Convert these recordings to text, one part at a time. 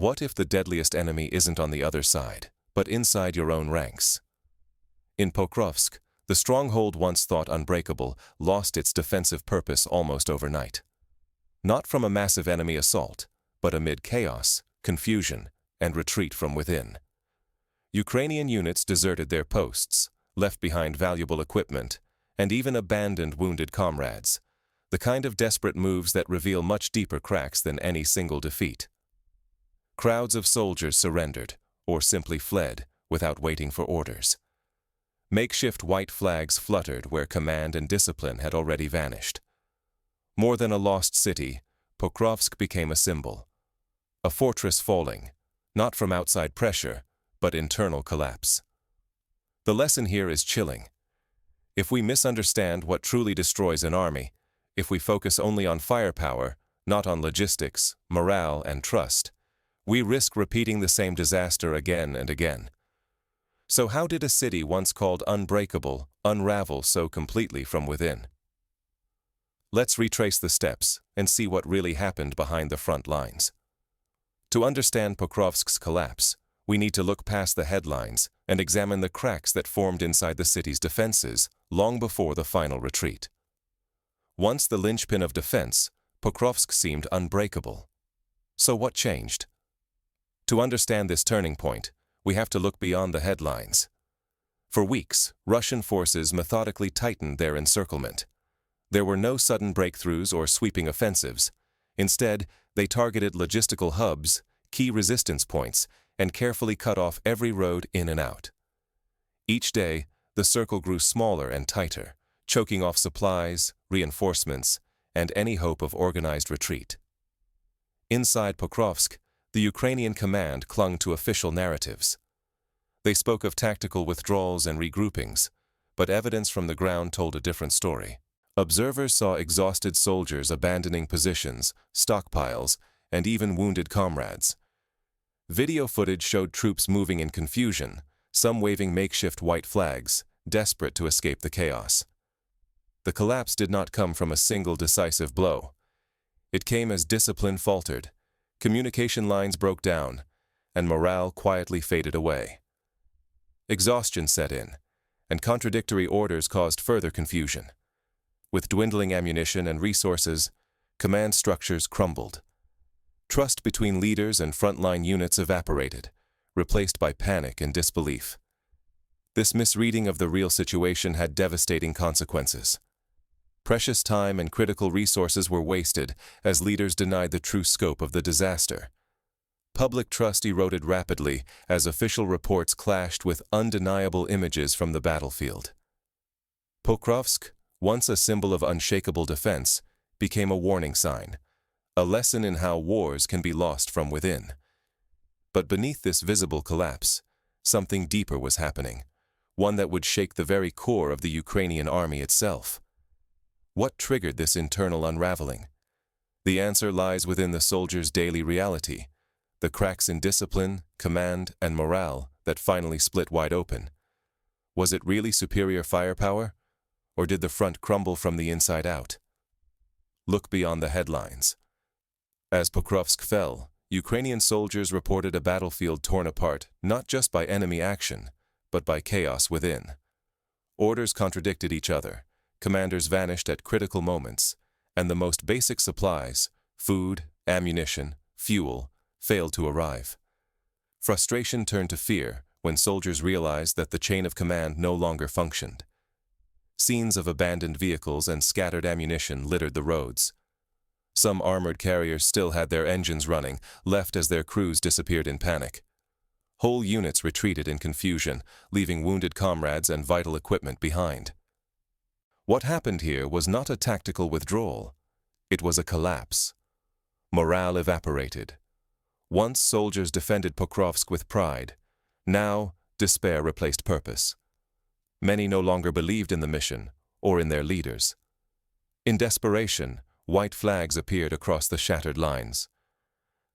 What if the deadliest enemy isn't on the other side, but inside your own ranks? In Pokrovsk, the stronghold once thought unbreakable lost its defensive purpose almost overnight. Not from a massive enemy assault, but amid chaos, confusion, and retreat from within. Ukrainian units deserted their posts, left behind valuable equipment, and even abandoned wounded comrades, the kind of desperate moves that reveal much deeper cracks than any single defeat. Crowds of soldiers surrendered, or simply fled, without waiting for orders. Makeshift white flags fluttered where command and discipline had already vanished. More than a lost city, Pokrovsk became a symbol. A fortress falling, not from outside pressure, but internal collapse. The lesson here is chilling. If we misunderstand what truly destroys an army, if we focus only on firepower, not on logistics, morale, and trust, we risk repeating the same disaster again and again. So how did a city once called unbreakable unravel so completely from within? Let's retrace the steps and see what really happened behind the front lines. To understand Pokrovsk's collapse, we need to look past the headlines and examine the cracks that formed inside the city's defenses long before the final retreat. Once the linchpin of defense, Pokrovsk seemed unbreakable. So what changed? To understand this turning point, we have to look beyond the headlines. For weeks, Russian forces methodically tightened their encirclement. There were no sudden breakthroughs or sweeping offensives. Instead, they targeted logistical hubs, key resistance points, and carefully cut off every road in and out. Each day, the circle grew smaller and tighter, choking off supplies, reinforcements, and any hope of organized retreat. Inside Pokrovsk, the Ukrainian command clung to official narratives. They spoke of tactical withdrawals and regroupings, but evidence from the ground told a different story. Observers saw exhausted soldiers abandoning positions, stockpiles, and even wounded comrades. Video footage showed troops moving in confusion, some waving makeshift white flags, desperate to escape the chaos. The collapse did not come from a single decisive blow. It came as discipline faltered, communication lines broke down, and morale quietly faded away. Exhaustion set in, and contradictory orders caused further confusion. With dwindling ammunition and resources, command structures crumbled. Trust between leaders and frontline units evaporated, replaced by panic and disbelief. This misreading of the real situation had devastating consequences. Precious time and critical resources were wasted as leaders denied the true scope of the disaster. Public trust eroded rapidly as official reports clashed with undeniable images from the battlefield. Pokrovsk, once a symbol of unshakable defense, became a warning sign, a lesson in how wars can be lost from within. But beneath this visible collapse, something deeper was happening, one that would shake the very core of the Ukrainian army itself. What triggered this internal unraveling? The answer lies within the soldiers' daily reality, the cracks in discipline, command, and morale that finally split wide open. Was it really superior firepower, or did the front crumble from the inside out? Look beyond the headlines. As Pokrovsk fell, Ukrainian soldiers reported a battlefield torn apart not just by enemy action, but by chaos within. Orders contradicted each other. Commanders vanished at critical moments, and the most basic supplies, food, ammunition, fuel, failed to arrive. Frustration turned to fear when soldiers realized that the chain of command no longer functioned. Scenes of abandoned vehicles and scattered ammunition littered the roads. Some armored carriers still had their engines running, left as their crews disappeared in panic. Whole units retreated in confusion, leaving wounded comrades and vital equipment behind. What happened here was not a tactical withdrawal. It was a collapse. Morale evaporated. Once soldiers defended Pokrovsk with pride. Now, despair replaced purpose. Many no longer believed in the mission or in their leaders. In desperation, white flags appeared across the shattered lines.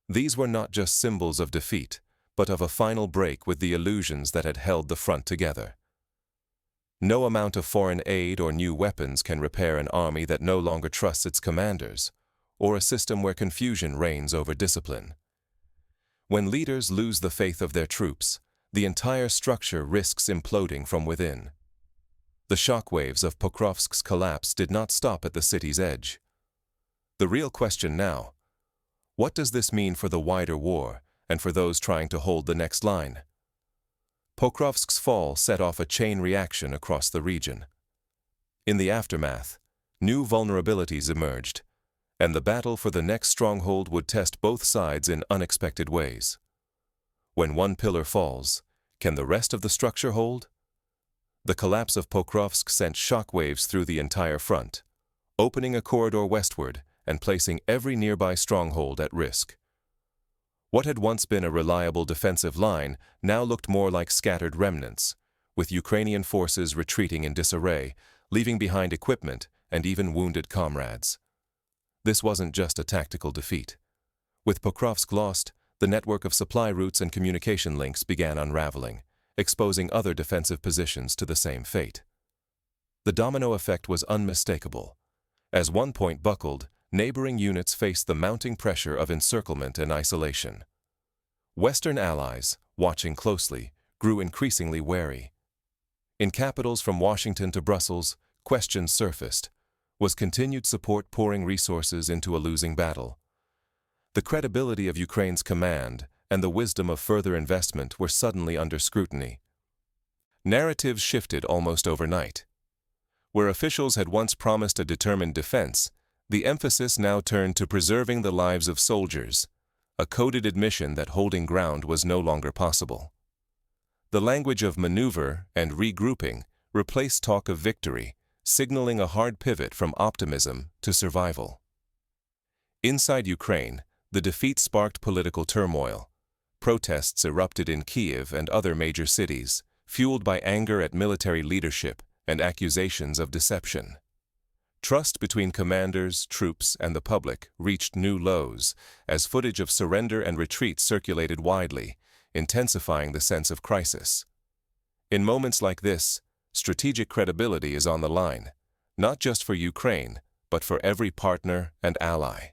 These were not just symbols of defeat, but of a final break with the illusions that had held the front together. No amount of foreign aid or new weapons can repair an army that no longer trusts its commanders, or a system where confusion reigns over discipline. When leaders lose the faith of their troops, the entire structure risks imploding from within. The shockwaves of Pokrovsk's collapse did not stop at the city's edge. The real question now: what does this mean for the wider war and for those trying to hold the next line? Pokrovsk's fall set off a chain reaction across the region. In the aftermath, new vulnerabilities emerged, and the battle for the next stronghold would test both sides in unexpected ways. When one pillar falls, can the rest of the structure hold? The collapse of Pokrovsk sent shockwaves through the entire front, opening a corridor westward and placing every nearby stronghold at risk. What had once been a reliable defensive line now looked more like scattered remnants, with Ukrainian forces retreating in disarray, leaving behind equipment and even wounded comrades. This wasn't just a tactical defeat. With Pokrovsk lost, the network of supply routes and communication links began unraveling, exposing other defensive positions to the same fate. The domino effect was unmistakable. As one point buckled, neighboring units faced the mounting pressure of encirclement and isolation. Western allies, watching closely, grew increasingly wary. In capitals from Washington to Brussels, questions surfaced. Was continued support pouring resources into a losing battle? The credibility of Ukraine's command and the wisdom of further investment were suddenly under scrutiny. Narratives shifted almost overnight. Where officials had once promised a determined defense, the emphasis now turned to preserving the lives of soldiers, a coded admission that holding ground was no longer possible. The language of maneuver and regrouping replaced talk of victory, signaling a hard pivot from optimism to survival. Inside Ukraine, the defeat sparked political turmoil. Protests erupted in Kiev and other major cities, fueled by anger at military leadership and accusations of deception. Trust between commanders, troops, and the public reached new lows as footage of surrender and retreat circulated widely, intensifying the sense of crisis. In moments like this, strategic credibility is on the line, not just for Ukraine, but for every partner and ally.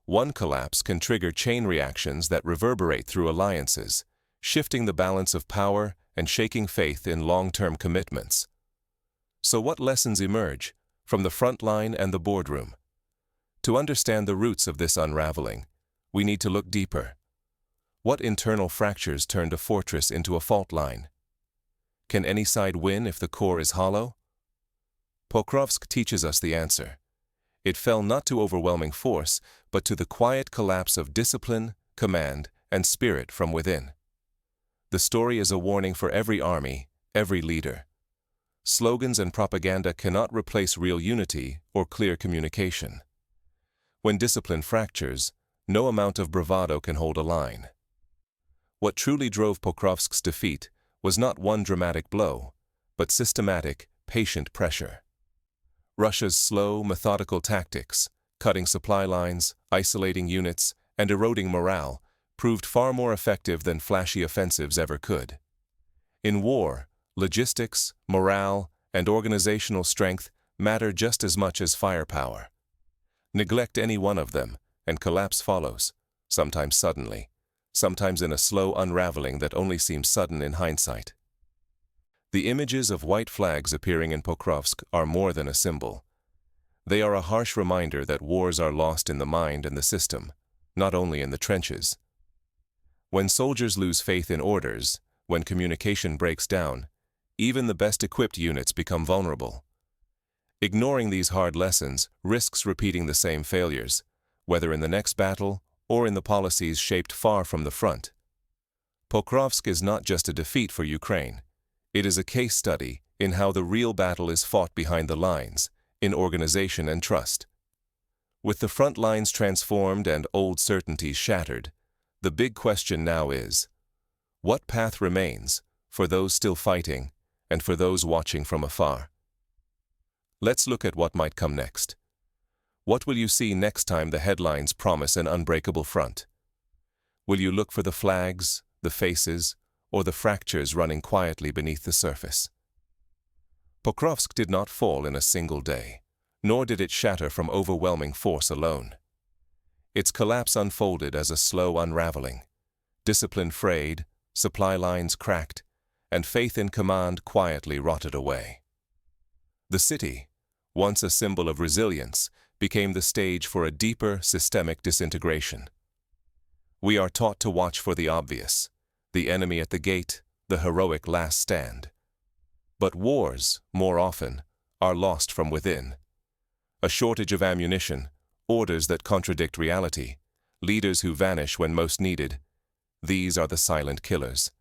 One collapse can trigger chain reactions that reverberate through alliances, shifting the balance of power and shaking faith in long-term commitments. So what lessons emerge from the front line and the boardroom? To understand the roots of this unraveling, we need to look deeper. What internal fractures turned a fortress into a fault line? Can any side win if the core is hollow? Pokrovsk teaches us the answer. It fell not to overwhelming force, but to the quiet collapse of discipline, command, and spirit from within. The story is a warning for every army, every leader. Slogans and propaganda cannot replace real unity or clear communication. When discipline fractures, no amount of bravado can hold a line. What truly drove Pokrovsk's defeat was not one dramatic blow, but systematic, patient pressure. Russia's slow, methodical tactics, cutting supply lines, isolating units, and eroding morale, proved far more effective than flashy offensives ever could. In war, logistics, morale, and organizational strength matter just as much as firepower. Neglect any one of them, and collapse follows, sometimes suddenly, sometimes in a slow unraveling that only seems sudden in hindsight. The images of white flags appearing in Pokrovsk are more than a symbol. They are a harsh reminder that wars are lost in the mind and the system, not only in the trenches. When soldiers lose faith in orders, when communication breaks down, even the best-equipped units become vulnerable. Ignoring these hard lessons risks repeating the same failures, whether in the next battle or in the policies shaped far from the front. Pokrovsk is not just a defeat for Ukraine. It is a case study in how the real battle is fought behind the lines, in organization and trust. With the front lines transformed and old certainties shattered, the big question now is, what path remains for those still fighting and for those watching from afar? Let's look at what might come next. What will you see next time the headlines promise an unbreakable front? Will you look for the flags, the faces, or the fractures running quietly beneath the surface? Pokrovsk did not fall in a single day, nor did it shatter from overwhelming force alone. Its collapse unfolded as a slow unraveling, Discipline frayed, supply lines cracked, and faith in command quietly rotted away. The city, once a symbol of resilience, became the stage for a deeper, systemic disintegration. We are taught to watch for the obvious, the enemy at the gate, the heroic last stand. But wars, more often, are lost from within. A shortage of ammunition, orders that contradict reality, leaders who vanish when most needed. These are the silent killers.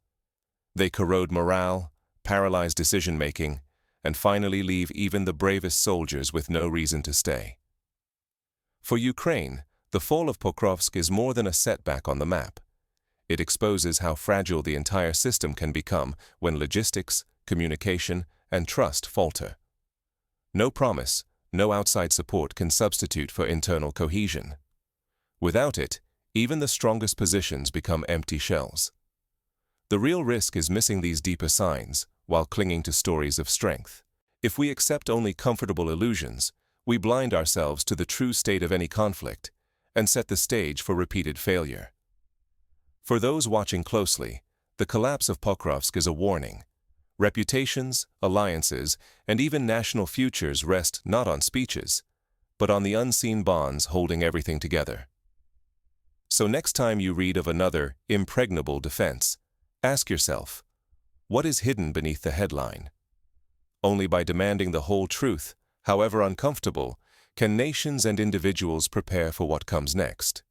They corrode morale, paralyze decision-making, and finally leave even the bravest soldiers with no reason to stay. For Ukraine, the fall of Pokrovsk is more than a setback on the map. It exposes how fragile the entire system can become when logistics, communication, and trust falter. No promise, no outside support can substitute for internal cohesion. Without it, even the strongest positions become empty shells. The real risk is missing these deeper signs while clinging to stories of strength. If we accept only comfortable illusions, we blind ourselves to the true state of any conflict and set the stage for repeated failure. For those watching closely, the collapse of Pokrovsk is a warning. Reputations, alliances, and even national futures rest not on speeches, but on the unseen bonds holding everything together. So next time you read of another impregnable defense, ask yourself, what is hidden beneath the headline? Only by demanding the whole truth, however uncomfortable, can nations and individuals prepare for what comes next.